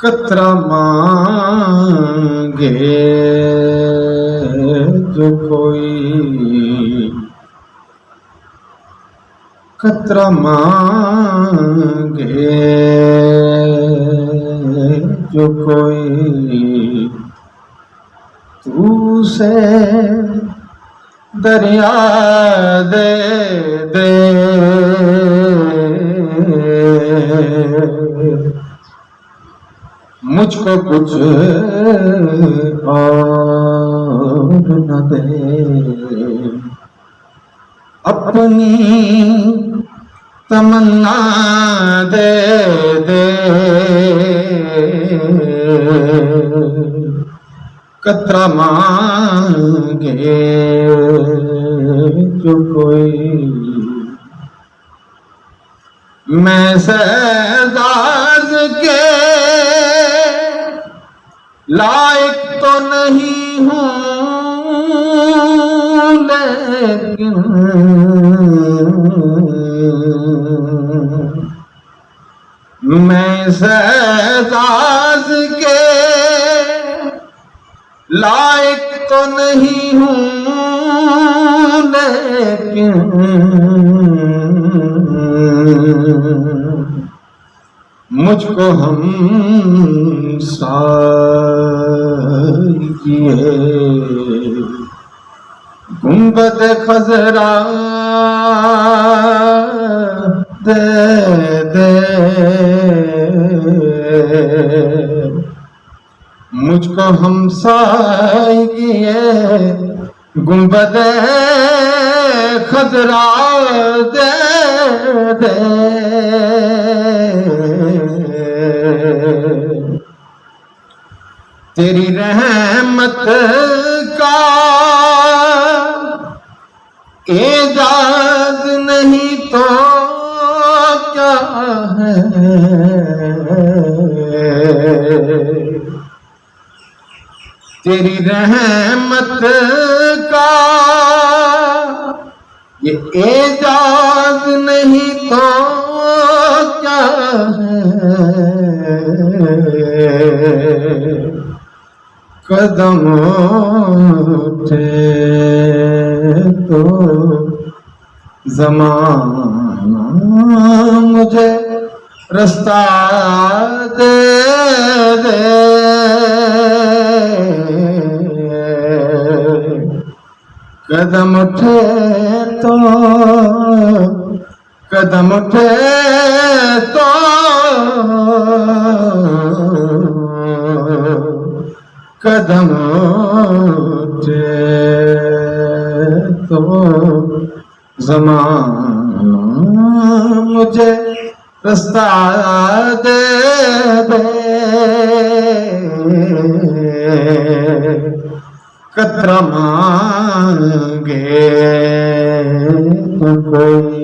कतरा मांगे जो कोई, कतरा मांगे जो कोई, तू से दरिया दे दे। मुझको कुछ और न दे, अपनी तमन्ना दे दे। कतरा मांगे जो कोई, मैं सहजाज के लायक तो नहीं हूँ, लेकिन मैं सहजाज के लायक तो नहीं हूँ, लेकिन मुझको हम साइए गुंबद खजरा दे दे। मुझको हम साइए गुंबद खजरा दे दे। तेरी रहमत का एजाज नहीं तो क्या है, तेरी रहमत का ये एजाज नहीं तो क्या है। कदम उठे तो ज़माना मुझे रास्ता दे दे। कदम उठे तो, कदम उठे तो कदम उठे तो ज़माना मुझे रास्ता दे दे। कतरा मांगे तो कोई,